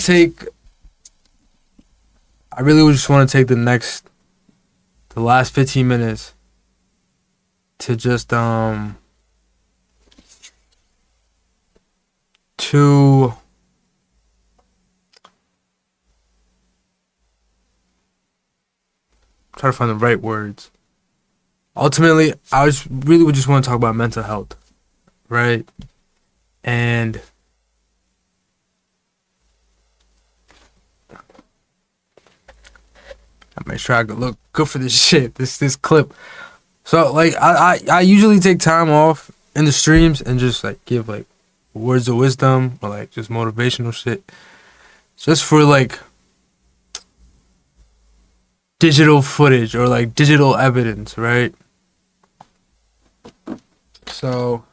take. I really would just want to take the last 15 minutes to just to try to find the right words. Ultimately, really would just want to talk about mental health, right? And I make sure I could look good for this shit, this clip. So like I usually take time off in the streams and just like give like words of wisdom or like just motivational shit. Just for like digital footage or like digital evidence, right? So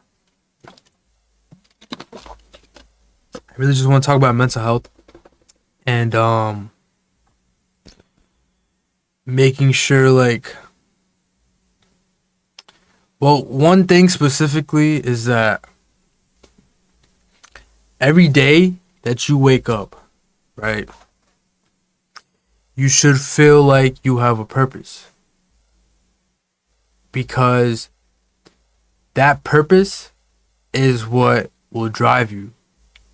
I really just want to talk about mental health and making sure like, well, one thing specifically is that every day that you wake up, right, you should feel like you have a purpose, because that purpose is what will drive you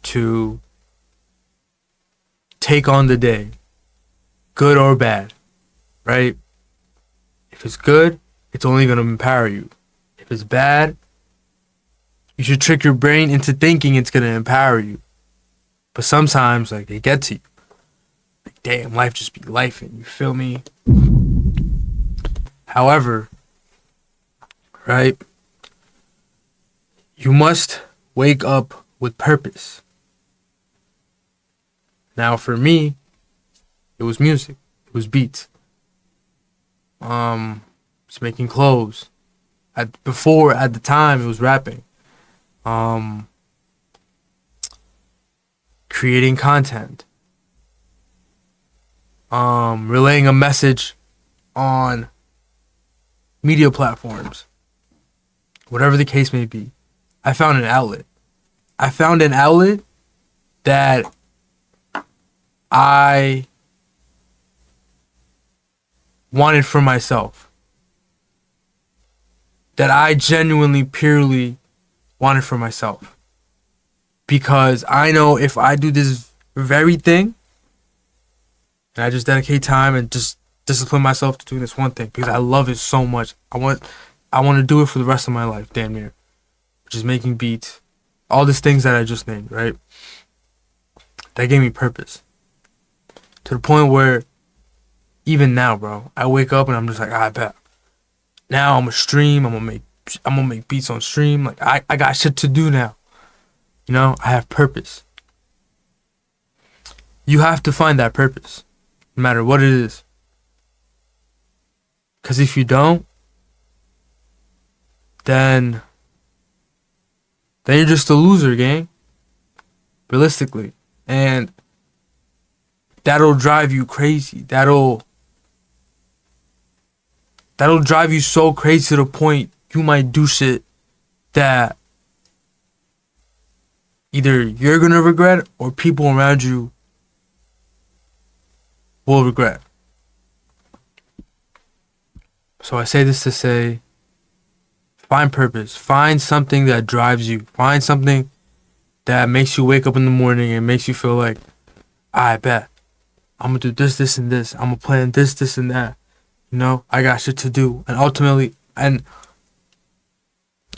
to take on the day, good or bad, right? If it's good, it's only going to empower you. If it's bad, you should trick your brain into thinking it's going to empower you. But sometimes, like, they get to you. Like, damn, life just be lifing, you feel me? However, right, you must wake up with purpose. Now, for me, it was music. It was beats. It's making clothes. At the time, it was rapping. Creating content. Relaying a message on media platforms. Whatever the case may be. I found an outlet. I found an outlet that I wanted for myself. That I genuinely, purely wanted for myself. Because I know if I do this very thing, and I just dedicate time and just discipline myself to doing this one thing, because I love it so much. I want to do it for the rest of my life, damn near. Which is making beats. All these things that I just named, right? That gave me purpose. To the point where, even now, bro, I wake up and I'm just like, I bet. Now I'm gonna stream. I'm gonna make beats on stream. Like I got shit to do now. You know, I have purpose. You have to find that purpose, no matter what it is. Cause if you don't, then you're just a loser, gang. Realistically. And that'll drive you crazy. That'll drive you so crazy to the point you might do shit that either you're gonna regret or people around you will regret. So I say this to say, find purpose. Find something that drives you. Find something that makes you wake up in the morning and makes you feel like, I bet I'm gonna do this, this, and this. I'm gonna plan this, this, and that. You know, I got shit to do. And ultimately, and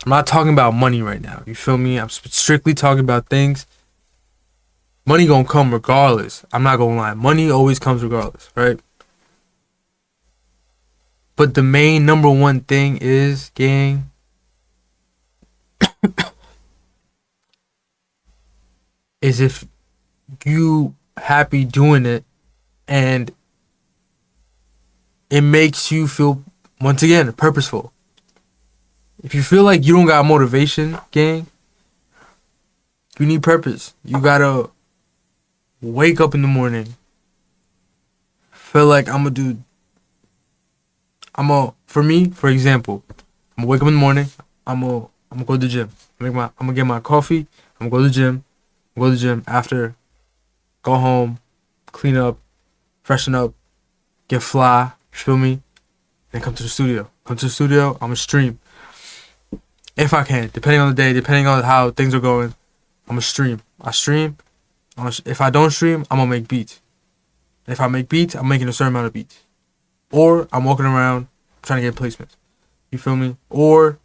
I'm not talking about money right now. You feel me? I'm strictly talking about things. Money gonna come regardless. I'm not gonna lie. Money always comes regardless, right? But the main number one thing is, gang, is if you happy doing it and it makes you feel, once again, purposeful. If you feel like you don't got motivation, gang, you need purpose. You gotta wake up in the morning, feel like for me, for example, I'm gonna wake up in the morning, I'm gonna go to the gym. I'm gonna get my coffee, I'm gonna go to the gym, after go home, clean up, freshen up, get fly, you feel me? And come to the studio. Come to the studio, I'm gonna stream. If I can, depending on the day, depending on how things are going, I'm gonna stream. I stream. If I don't stream, I'm gonna make beats. If I make beats, I'm making a certain amount of beats. Or I'm walking around trying to get placements. You feel me? Or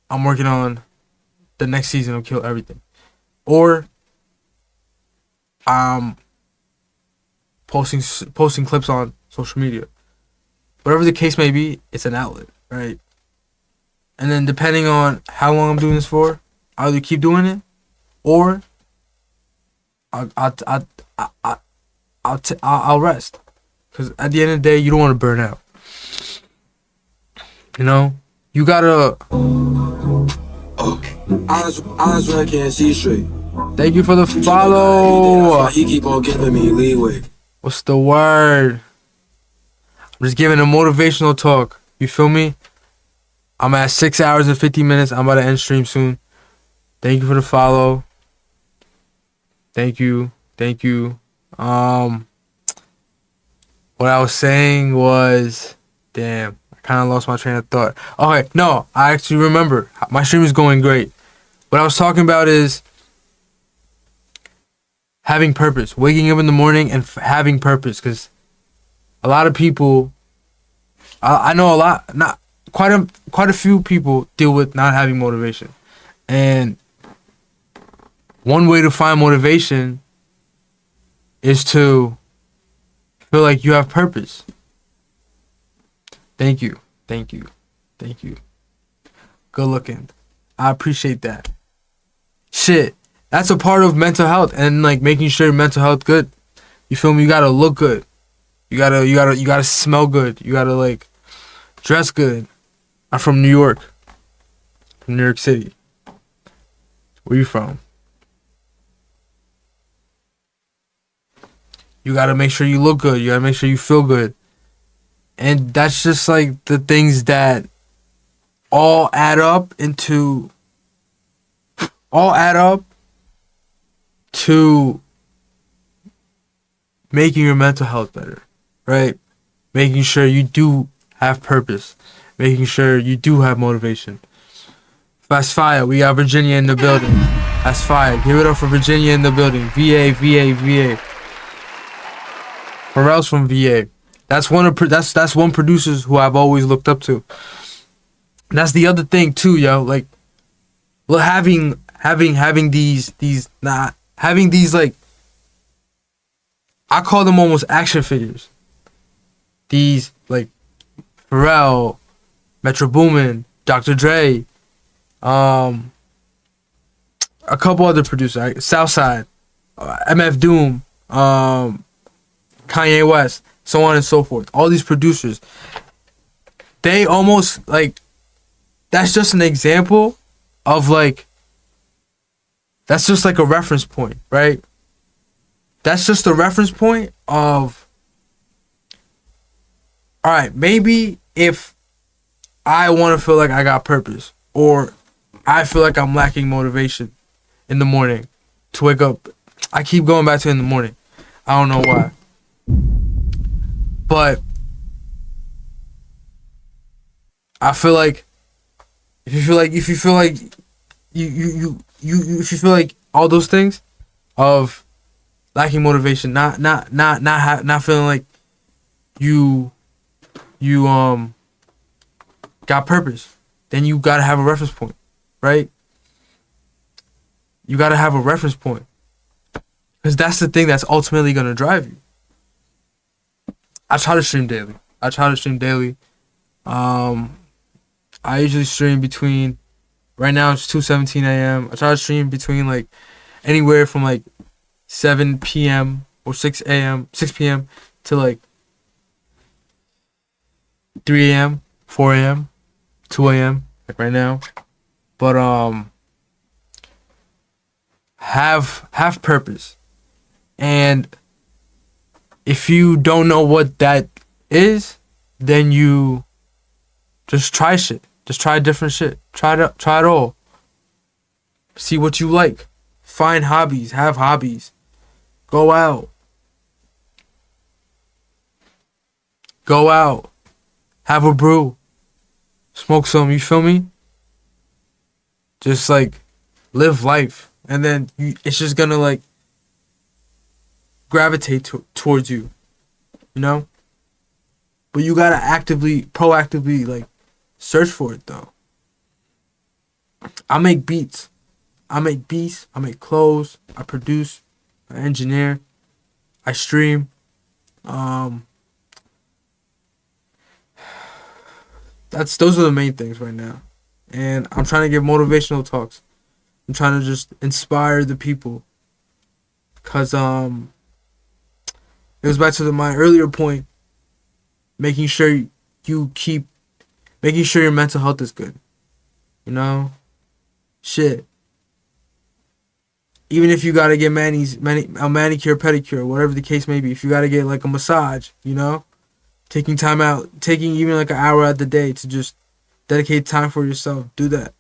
I'm working on the next season of Kill Everything. Or I'm posting clips on social media. Whatever the case may be, it's an outlet, right? And then depending on how long I'm doing this for, I'll either keep doing it, or I'll rest. Because at the end of the day, you don't want to burn out. You know, you gotta. Eyes when I can't see straight. Thank you for the follow. He keep on giving me leeway. What's the word? I'm just giving a motivational talk. You feel me? I'm at 6 hours and 50 minutes. I'm about to end stream soon. Thank you for the follow. Thank you. What I was saying was, damn, I kind of lost my train of thought. Okay, no, I actually remember. My stream is going great. What I was talking about is having purpose, waking up in the morning and having purpose. Because a lot of people, I know a lot, not quite a few people deal with not having motivation. And one way to find motivation is to feel like you have purpose. Thank you. Good looking. I appreciate that. Shit, that's a part of mental health, and like making sure your mental health good. You feel me? You gotta look good. You gotta smell good. You gotta like dress good. I'm from New York. From New York City. Where you from? You gotta make sure you look good. You gotta make sure you feel good. And that's just like the things that all add up to making your mental health better, right? Making sure you do have purpose. Making sure you do have motivation. That's fire. We got Virginia in the building. That's fire. Give it up for Virginia in the building. VA. Pharrell's from VA. That's one producers who I've always looked up to. And that's the other thing too, yo. Like, well, having these like, I call them almost action figures. These like Pharrell, Metro Boomin, Dr. Dre, a couple other producers, Southside, MF Doom, Kanye West, so on and so forth. All these producers, they almost like, that's just an example of like, that's just like a reference point, right? That's just a reference point of, all right, maybe if I want to feel like I got purpose, or I feel like I'm lacking motivation in the morning to wake up. I keep going back to in the morning. I don't know why. But I feel like if you feel like all those things of lacking motivation, not feeling like you got purpose, then you gotta have a reference point, right? You gotta have a reference point, because that's the thing that's ultimately gonna drive you. I try to stream daily. I usually stream between, right now it's 2:17 a.m. I try to stream between like anywhere from like 7 p.m. or 6 p.m. to like 3 a.m., 4 a.m., 2 a.m. like right now. But have purpose. And if you don't know what that is, then you just try shit. Just try different shit. Try it all. See what you like. Find hobbies. Have hobbies. Go out. Go out. Have a brew. Smoke some, you feel me? Just like live life. And then it's just gonna like gravitate towards you, you know? But you gotta proactively like search for it though. I make beats. I make clothes, I produce, I engineer, I stream. Those are the main things right now. And I'm trying to give motivational talks. I'm trying to just inspire the people. Cause it was back to my earlier point, making sure making sure your mental health is good. You know? Shit. Even if you gotta get a manicure, pedicure, whatever the case may be, if you gotta get like a massage, you know? Taking time out, taking even like an hour out of the day to just dedicate time for yourself. Do that.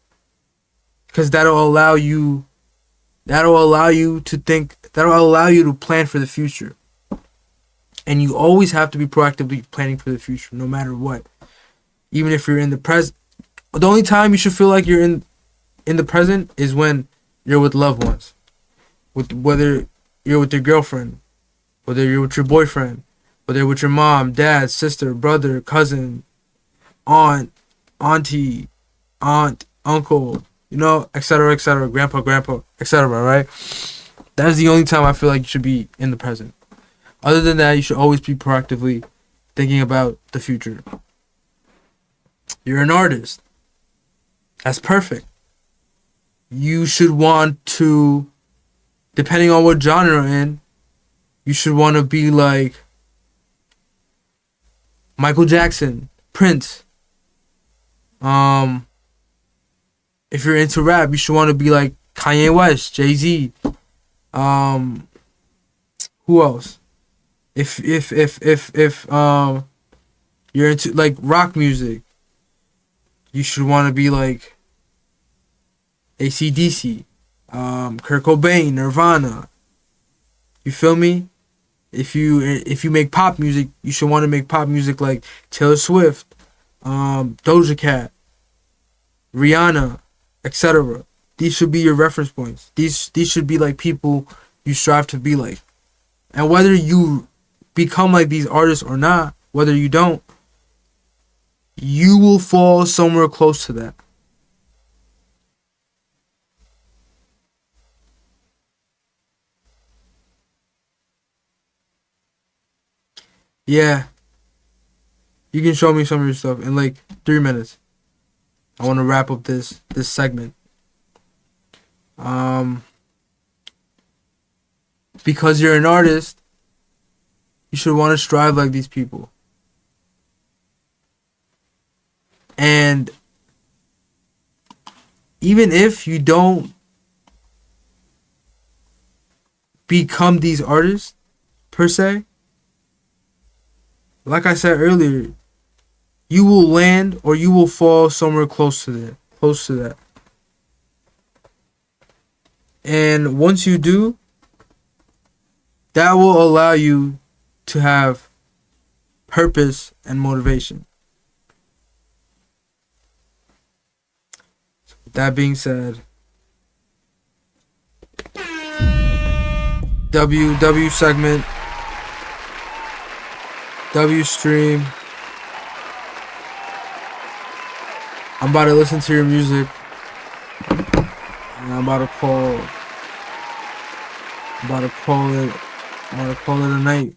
Because that'll allow you to think, that'll allow you to plan for the future. And you always have to be proactively planning for the future, no matter what. Even if you're in the present. The only time you should feel like you're in the present is when you're with loved ones. Whether you're with your girlfriend, whether you're with your boyfriend, whether you're with your mom, dad, sister, brother, cousin, auntie, uncle, you know, etc., grandpa, etc., right? That is the only time I feel like you should be in the present. Other than that, you should always be proactively thinking about the future. You're an artist. That's perfect. You should want to, depending on what genre you're in, you should want to be like Michael Jackson, Prince. If you're into rap, you should want to be like Kanye West, Jay-Z. Who else? If you're into like rock music, you should want to be like AC/DC, Kurt Cobain, Nirvana. You feel me? If you make pop music, you should want to make pop music like Taylor Swift, Doja Cat, Rihanna, etc. These should be your reference points. These should be like people you strive to be like. And whether you become like these artists or not, whether you don't, you will fall somewhere close to that. Yeah. You can show me some of your stuff in like 3 minutes. I want to wrap up this segment. Because you're an artist, you should want to strive like these people. And even if you don't become these artists per se, like I said earlier, you will land or you will fall somewhere close to that. And once you do, that will allow you to have purpose and motivation. So with that being said, W segment, W stream. I'm about to listen to your music, and I'm about to call it a night.